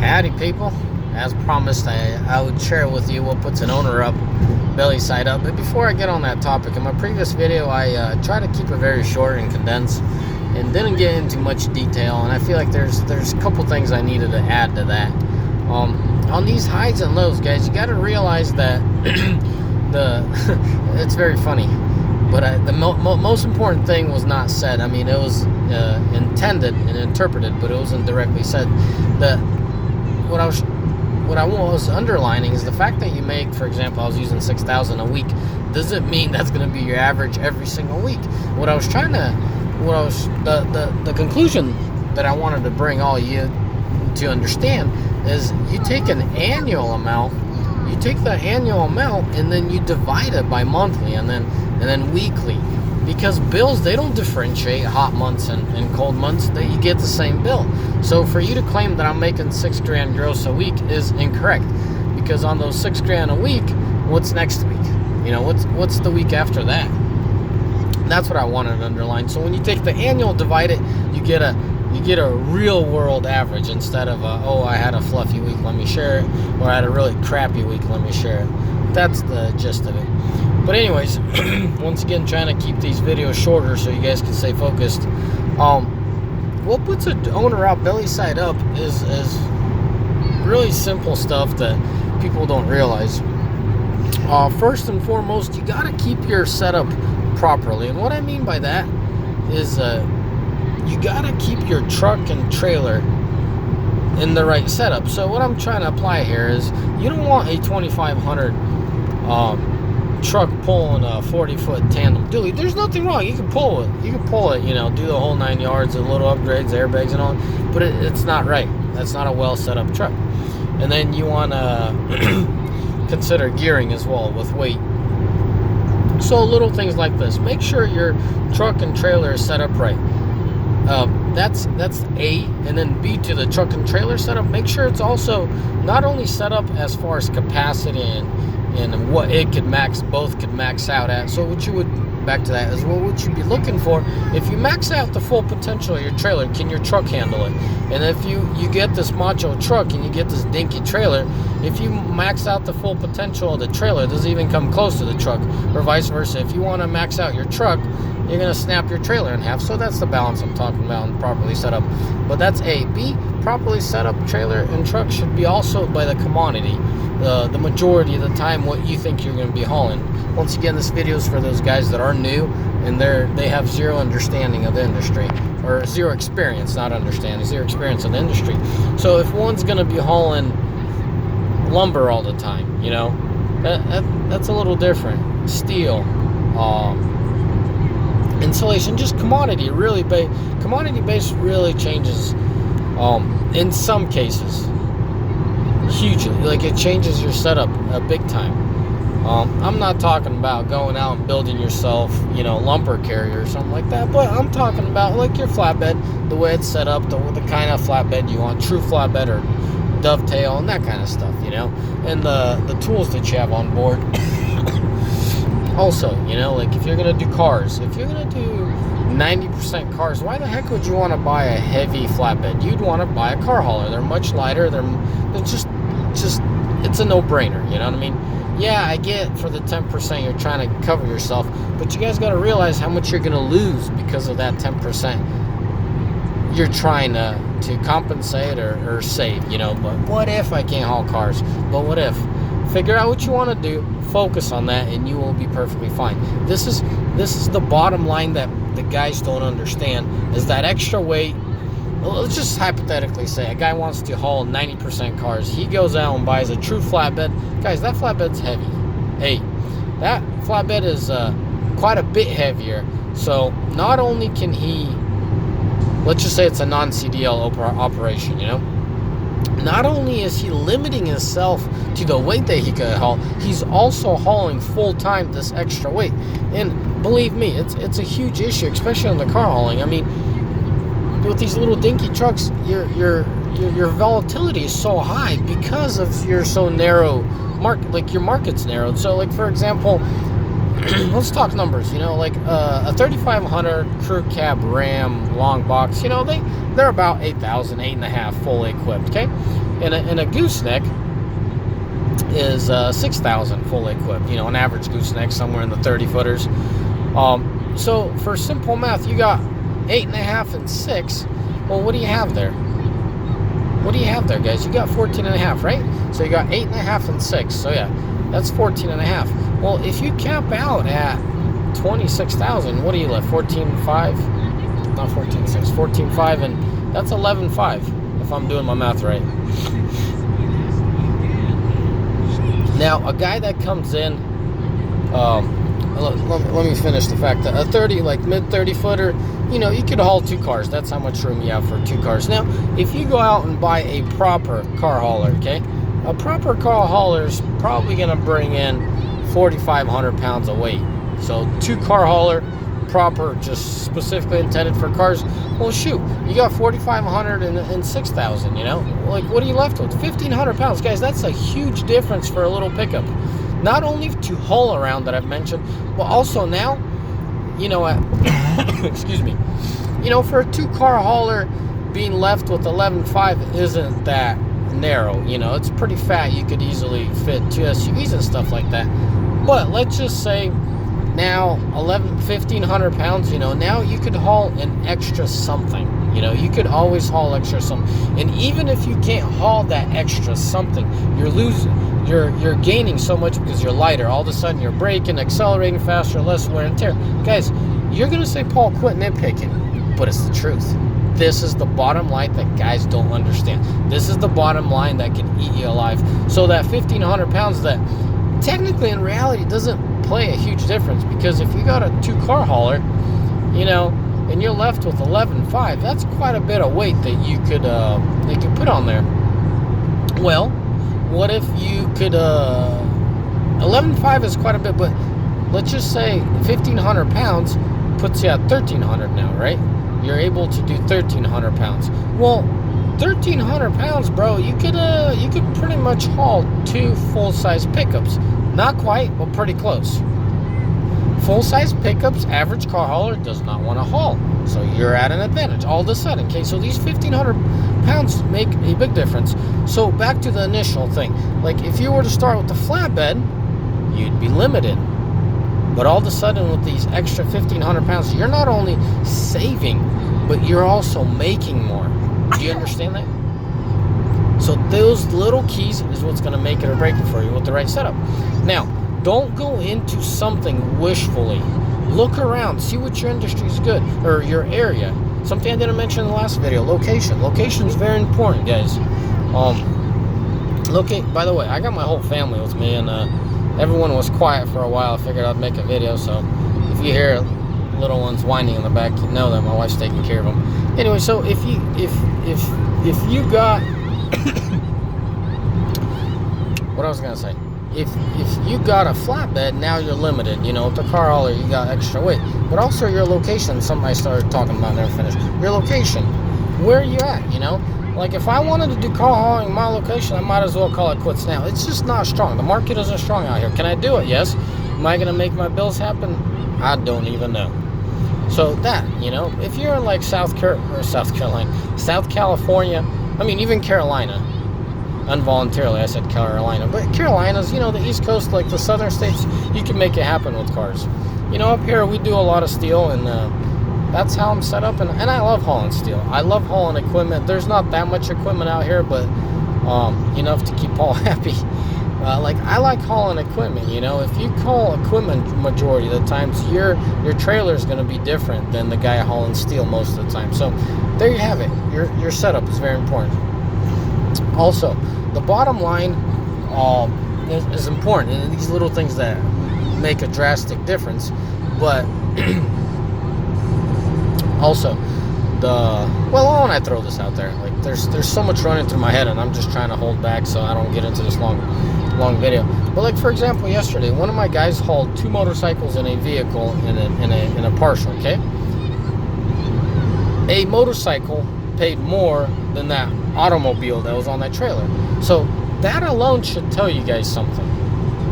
Howdy people. As promised, I would share with you what puts an owner up, belly side up. But before I get on that topic, in my previous video I try to keep it very short and condensed and didn't get into much detail, and I feel like there's a couple things I needed to add to that. On these highs and lows, guys, you got to realize that it's very funny, but the most important thing was not said. I mean, it was intended and interpreted, but it wasn't directly said. What I was underlining is the fact that you make, for example, I was using 6,000 a week, doesn't mean that's going to be your average every single week. The conclusion that I wanted to bring all you to understand is you take an annual amount, you take the annual amount and then you divide it by monthly and then weekly, because bills, they don't differentiate hot months and cold months. That you get the same bill. So for you to claim that I'm making $6,000 gross a week is incorrect, because on those $6,000 a week, what's next week? You know, what's the week after that? That's what I wanted to underline. So when you take the annual, divide it, you get a real world average, instead of I had a fluffy week, let me share it, or I had a really crappy week, let me share it. That's the gist of it. But anyways, once again, trying to keep these videos shorter so you guys can stay focused. What puts an owner out belly side up is really simple stuff that people don't realize. First and foremost, you got to keep your setup properly. And what I mean by that is you got to keep your truck and trailer in the right setup. So what I'm trying to apply here is you don't want a 2,500 truck pulling a 40-foot tandem dually. There's nothing wrong. You can pull it, you know, do the whole 9 yards, the little upgrades, airbags and all, but it's not right. That's not a well set up truck. And then you want to consider gearing as well with weight. So little things like this. Make sure your truck and trailer is set up right. That's A. And then B, to the truck and trailer setup, make sure it's also not only set up as far as capacity and what it could both could max out at. So what you would, back to that, is what you'd be looking for. If you max out the full potential of your trailer, can your truck handle it? And if you get this macho truck and you get this dinky trailer, if you max out the full potential of the trailer, it doesn't even come close to the truck, or vice versa. If you want to max out your truck, you're going to snap your trailer in half. So that's the balance I'm talking about, and properly set up. But that's A. B, properly set up trailer and truck should be also by the commodity. The majority of the time what you think you're going to be hauling. Once again, this video is for those guys that are new and they have zero understanding of the industry, or zero experience, not understanding, zero experience of the industry. So if one's going to be hauling lumber all the time, you know, that's a little different. Steel, insulation, just commodity. Really, commodity base really changes in some cases hugely. Like, it changes your setup big time. I'm not talking about going out and building yourself, you know, lumber carrier or something like that, but I'm talking about like your flatbed, the way it's set up, the kind of flatbed you want, true flatbed or dovetail and that kind of stuff, you know, and the tools that you have on board. Also, you know, like if you're going to do cars, if you're going to do 90% cars, why the heck would you want to buy a heavy flatbed? You'd want to buy a car hauler. They're much lighter. They're just it's a no-brainer, you know what I mean? Yeah, I get for the 10% you're trying to cover yourself, but you guys got to realize how much you're going to lose because of that 10% you're trying to compensate or save, you know. But what if I can't haul cars? But what if? Figure out what you want to do, focus on that, and you will be perfectly fine. This is the bottom line that the guys don't understand, is that extra weight. Well, let's just hypothetically say a guy wants to haul 90% cars. He goes out and buys a true flatbed. Guys, that flatbed's heavy. Hey, that flatbed is quite a bit heavier. So not only can he, let's just say it's a non-CDL operation, you know, not only is he limiting himself to the weight that he could haul, he's also hauling full-time this extra weight. And believe me, it's a huge issue, especially on the car hauling. I mean, with these little dinky trucks, your volatility is so high because of your so narrow market. Like, your market's narrowed. So, like, for example, let's talk numbers. You know, like a 3500 crew cab Ram long box. You know, they're about 8,000, 8.5 fully equipped. Okay, And a gooseneck is 6,000 fully equipped. You know, an average gooseneck somewhere in the 30 footers. So for simple math, you got 8.5 and 6. Well, what do you have there? What do you have there, guys? You got 14.5, right? So you got 8.5 and 6. So yeah, that's 14.5. Well, if you cap out at 26,000, what are you left? 14.5? Not 14.6, 14.5, and that's 11.5 if I'm doing my math right. Now, a guy that comes in, let me finish the fact that a 30, like mid 30 footer, you know, you could haul 2 cars. That's how much room you have for 2 cars. Now, if you go out and buy a proper car hauler, okay, a proper car hauler is probably going to bring in 4,500 pounds of weight. So 2 car hauler, proper, just specifically intended for cars. Well, shoot, you got 4,500 and 6,000. You know, like what are you left with? 1,500 pounds, guys. That's a huge difference for a little pickup. Not only to haul around that I've mentioned, but also now, you know, excuse me, you know, for a 2-car hauler, being left with 11.5 isn't that narrow. You know, it's pretty fat. You could easily fit 2 SUVs and stuff like that. But let's just say now 1,500 pounds, you know, now you could haul an extra something. You know, you could always haul extra something. And even if you can't haul that extra something, you're losing. You're gaining so much because you're lighter. All of a sudden, you're braking, accelerating faster, less wear and tear. Guys, you're going to say, Paul, quit nitpicking. But it's the truth. This is the bottom line that guys don't understand. This is the bottom line that can eat you alive. So that 1,500 pounds that technically in reality doesn't play a huge difference, because if you got a 2-car hauler, you know, and you're left with 11.5, that's quite a bit of weight that you could put on there. Well, what if you could 11.5 is quite a bit, but let's just say 1,500 pounds puts you at 1,300 now, right? You're able to do 1,300 pounds. Well, 1,300 pounds, bro, you could pretty much haul 2 full-size pickups. Not quite, but pretty close. Full-size pickups, average car hauler does not want to haul. So you're at an advantage all of a sudden. Okay, so these 1,500 pounds make a big difference. So back to the initial thing. Like if you were to start with the flatbed, you'd be limited. But all of a sudden with these extra 1,500 pounds, you're not only saving, but you're also making more. Do you understand that? So those little keys is what's going to make it or break it for you with the right setup. Now, don't go into something wishfully. Look around, see what your industry is good, or your area. Something I didn't mention in the last video, location. Location is very important, guys. By the way, I got my whole family with me, and everyone was quiet for a while. I figured I'd make a video, so if you hear little ones whining in the back, you know that my wife's taking care of them. Anyway, so if you got what I was gonna say, if you got a flatbed, now you're limited. You know, with the car hauler, you got extra weight, but also your location. Something I started talking about, never finished. Your location, where are you at? You know, like if I wanted to do car hauling in my location, I might as well call it quits now. It's just not strong. The market isn't strong out here. Can I do it? Yes. Am I gonna make my bills happen? I don't even know. So that, you know, if you're in like South California, I mean, even Carolina, involuntarily I said Carolina, but Carolina's, you know, the East Coast, like the southern states, you can make it happen with cars. You know, up here we do a lot of steel, and that's how I'm set up, and I love hauling steel. I love hauling equipment. There's not that much equipment out here, but enough to keep Paul happy. Like I like hauling equipment. You know, if you haul equipment majority of the times, your trailer is going to be different than the guy hauling steel most of the time. So there you have it. Your setup is very important. Also, the bottom line is important, and these little things that make a drastic difference. But also, I want to throw this out there. Like there's so much running through my head, and I'm just trying to hold back so I don't get into this long video. But like for example, yesterday, one of my guys hauled 2 motorcycles in a vehicle in a partial. Okay, a motorcycle paid more than that automobile that was on that trailer. So that alone should tell you guys something.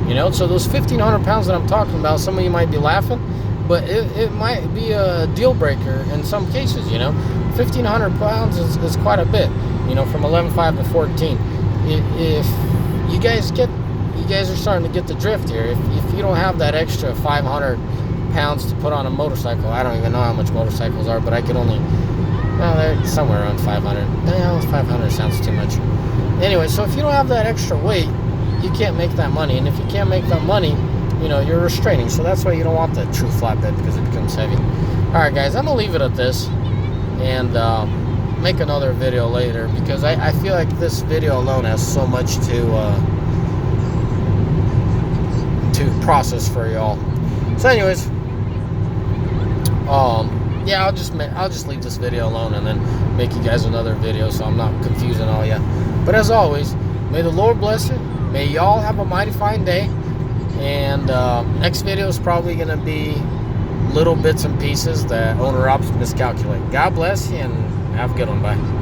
You know, so those 1,500 pounds that I'm talking about, some of you might be laughing, but it might be a deal breaker in some cases. You know, 1,500 pounds is quite a bit. You know, from 11.5 to 14. if you guys are starting to get the drift here. If you don't have that extra 500 pounds to put on a motorcycle, I don't even know how much motorcycles are, but I could only, well, they're somewhere around 500. 500 sounds too much. Anyway, so if you don't have that extra weight, you can't make that money. And if you can't make that money, you're restraining. So that's why you don't want the true flatbed, because it becomes heavy. All right, guys, I'm going to leave it at this and make another video later, because I feel like this video alone has so much to process for y'all. So anyways, yeah, I'll just leave this video alone and then make you guys another video, so I'm not confusing all ya. But as always, may the Lord bless you. May y'all have a mighty fine day. And next video is probably going to be little bits and pieces that owner-ops miscalculate. God bless you, and have a good one. Bye.